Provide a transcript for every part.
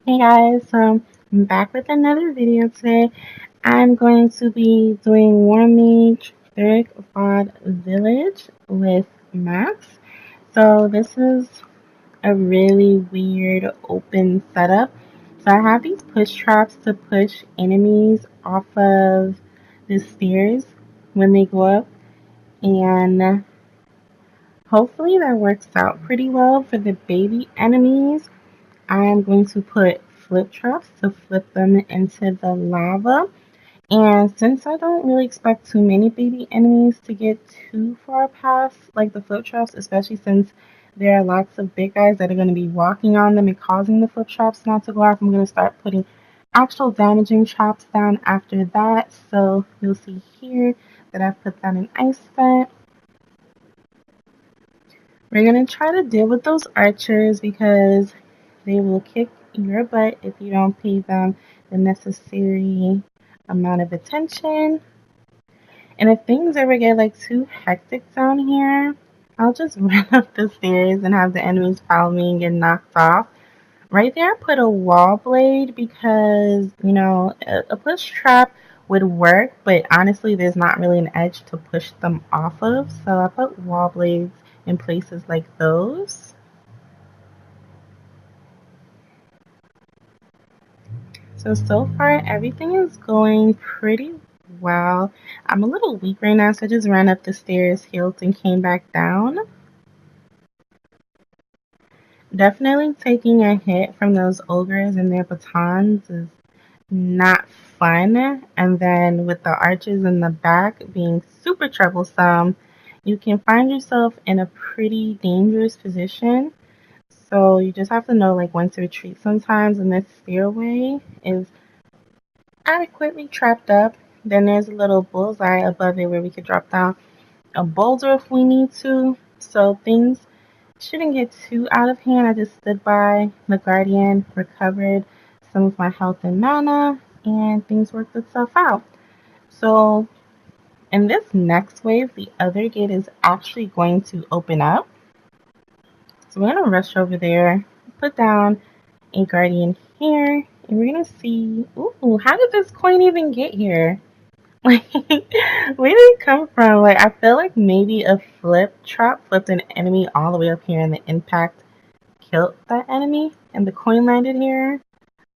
Hey guys, I'm back with another video today. I'm going to be doing War Mage Thuricvod Village with Max. So this is a really weird open setup. So I have these push traps to push enemies off of the stairs when they go up, and hopefully that works out pretty well for the baby enemies. I am going to put flip traps to flip them into the lava. And since I don't really expect too many baby enemies to get too far past like the flip traps, especially since there are lots of big guys that are going to be walking on them and causing the flip traps not to go off, I'm going to start putting actual damaging traps down after that. So you'll see here that I've put down an ice vent. We're going to try to deal with those archers because they will kick your butt if you don't pay them the necessary amount of attention. And if things ever get like too hectic down here, I'll just run up the stairs and have the enemies follow me and get knocked off. Right there, I put a wall blade because, a push trap would work, but honestly, there's not really an edge to push them off of. So I put wall blades in places like those. So far everything is going pretty well. I'm a little weak right now, so I just ran up the stairs, healed, and came back down. Definitely taking a hit from those ogres and their batons is not fun. And then with the archers in the back being super troublesome, you can find yourself in a pretty dangerous position. So you just have to know like when to retreat sometimes, and this stairway is adequately trapped up. Then there's a little bullseye above it where we could drop down a boulder if we need to. So things shouldn't get too out of hand. I just stood by the guardian, recovered some of my health and mana, and things worked itself out. So in this next wave, the other gate is actually going to open up. So we're going to rush over there, put down a guardian here, and we're going to see, ooh, how did this coin even get here? Like, where did it come from? Like, I feel like maybe a flip trap flipped an enemy all the way up here and the impact killed that enemy and the coin landed here.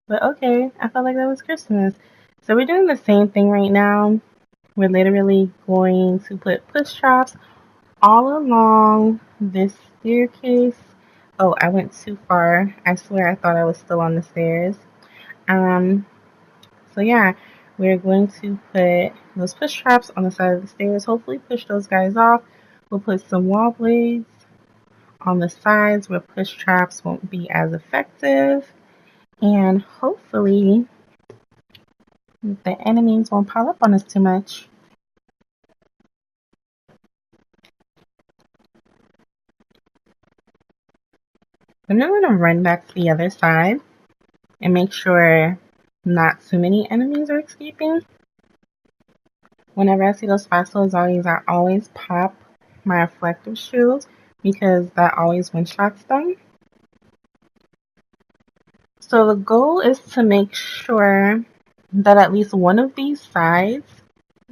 But okay, I felt like that was Christmas. So we're doing the same thing right now. We're literally going to put push traps all along this staircase. Oh, I went too far. I swear I thought I was still on the stairs. Um, so yeah, we're going to put those push traps on the side of the stairs. Hopefully push those guys off. We'll put some wall blades on the sides where push traps won't be as effective. And hopefully the enemies won't pile up on us too much. I'm now going to run back to the other side and make sure not too many enemies are escaping. Whenever I see those fossil zombies, I always pop my reflective shield because that always one-shots them. So the goal is to make sure that at least one of these sides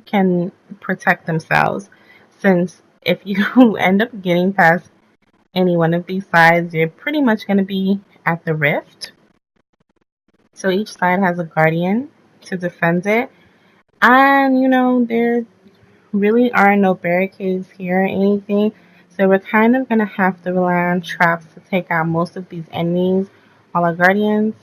can protect themselves, since if you end up getting past any one of these sides, you're pretty much going to be at the rift. So each side has a guardian to defend it. And, there really are no barricades here or anything. So we're kind of going to have to rely on traps to take out most of these enemies, while our guardians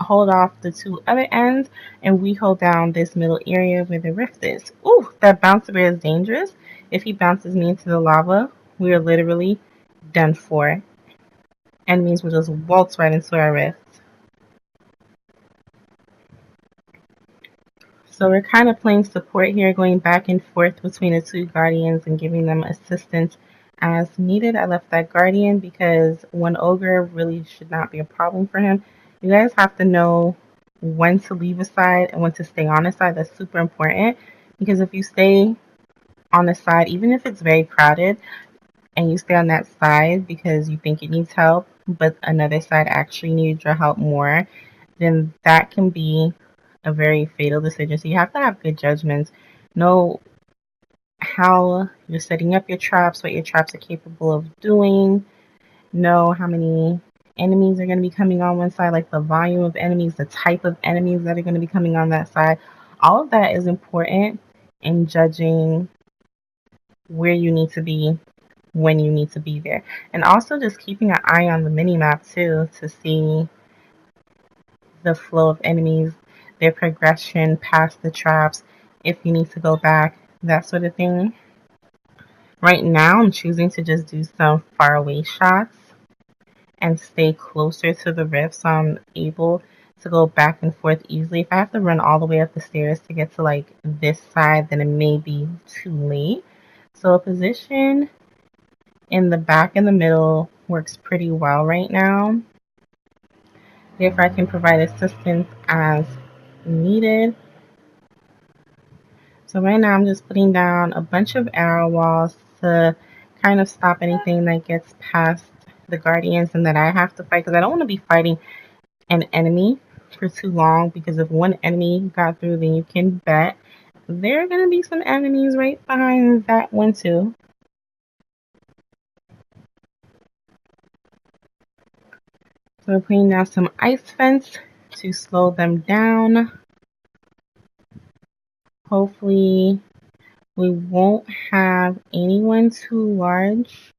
hold off the two other ends, and we hold down this middle area where the rift is. Ooh, that bouncer bear is dangerous. If he bounces me into the lava, we are literally done for. Enemies will just waltz right into our rift. So we're kind of playing support here, going back and forth between the two guardians and giving them assistance as needed. I left that guardian because one ogre really should not be a problem for him. You guys have to know when to leave a side and when to stay on a side. That's super important, because if you stay on a side, even if it's very crowded, and you stay on that side because you think it needs help, but another side actually needs your help more, then that can be a very fatal decision. So you have to have good judgments. Know how you're setting up your traps, what your traps are capable of doing, know how many enemies are going to be coming on one side, like the volume of enemies, the type of enemies that are going to be coming on that side. All of that is important in judging where you need to be when you need to be there. And also just keeping an eye on the mini map too to see the flow of enemies, their progression past the traps, if you need to go back, that sort of thing. Right now, I'm choosing to just do some far away shots and stay closer to the rift so I'm able to go back and forth easily. If I have to run all the way up the stairs to get to like this side, then it may be too late. So a position in the back and the middle works pretty well right now. Therefore, I can provide assistance as needed. So right now I'm just putting down a bunch of arrow walls to kind of stop anything that gets past the guardians and that I have to fight, because I don't want to be fighting an enemy for too long, because if one enemy got through, then you can bet there are going to be some enemies right behind that one too. So we're putting down some ice fence to slow them down. Hopefully we won't have anyone too large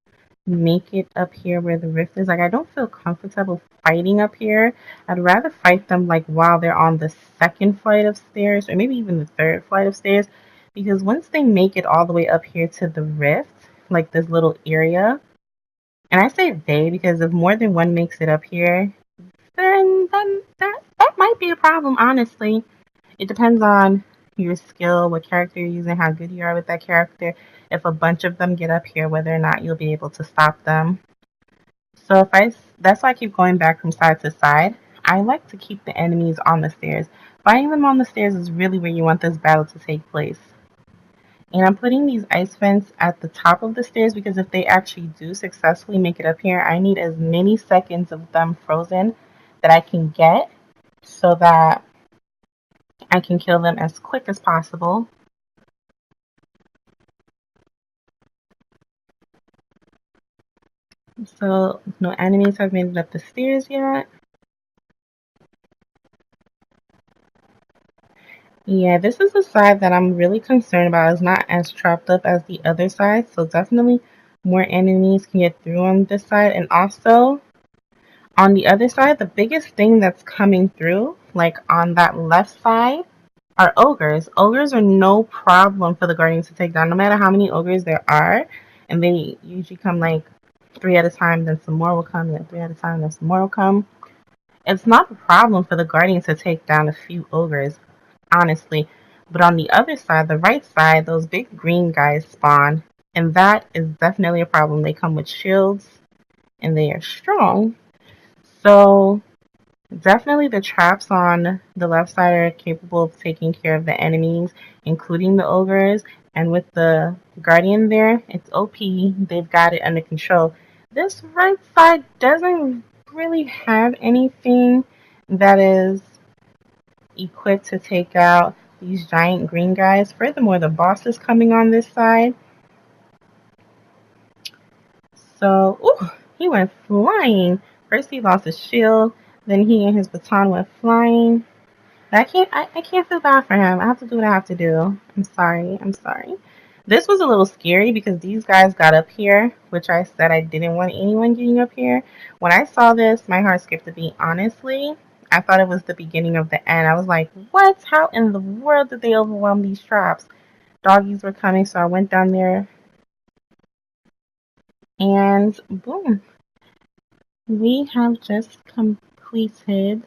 make it up here where the rift is. Like, I don't feel comfortable fighting up here. I'd rather fight them like while they're on the second flight of stairs, or maybe even the third flight of stairs, because once they make it all the way up here to the rift, like this little area, and I say they because if more than one makes it up here, then that might be a problem, honestly. It depends on your skill, what character you're using, how good you are with that character. If a bunch of them get up here, whether or not you'll be able to stop them. So that's why I keep going back from side to side. I like to keep the enemies on the stairs. Fighting them on the stairs is really where you want this battle to take place. And I'm putting these ice vents at the top of the stairs because if they actually do successfully make it up here, I need as many seconds of them frozen that I can get so that I can kill them as quick as possible. So no enemies have made it up the stairs yet. Yeah, this is the side that I'm really concerned about. It's not as trapped up as the other side, so definitely more enemies can get through on this side. And also on the other side, the biggest thing that's coming through, like on that left side, are ogres. Ogres are no problem for the guardians to take down, no matter how many ogres there are. And they usually come like 3 at a time, then some more will come, then 3 at a time, then some more will come. It's not a problem for the guardians to take down a few ogres, honestly. But on the other side, the right side, those big green guys spawn, and that is definitely a problem. They come with shields, and they are strong. So definitely the traps on the left side are capable of taking care of the enemies, including the ogres. And with the guardian there, it's OP. They've got it under control. This right side doesn't really have anything that is equipped to take out these giant green guys. Furthermore, the boss is coming on this side. So, ooh, he went flying. First he lost his shield, then he and his baton went flying. I can't feel bad for him. I have to do what I have to do. I'm sorry. This was a little scary because these guys got up here, which I said I didn't want anyone getting up here. When I saw this, my heart skipped a beat. Honestly, I thought it was the beginning of the end. I was like, what? How in the world did they overwhelm these traps? Doggies were coming, so I went down there and boom. We have just completed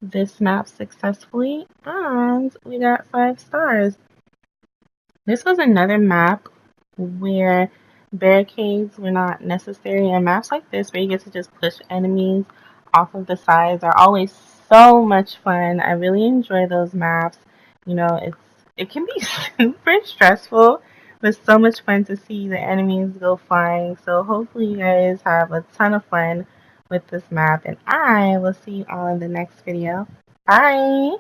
this map successfully and we got 5 stars. This was another map where barricades were not necessary, and maps like this where you get to just push enemies off of the sides are always so much fun. I really enjoy those maps. You know, it can be super stressful, but so much fun to see the enemies go flying. So hopefully you guys have a ton of fun with this map, and I will see you all in the next video. Bye!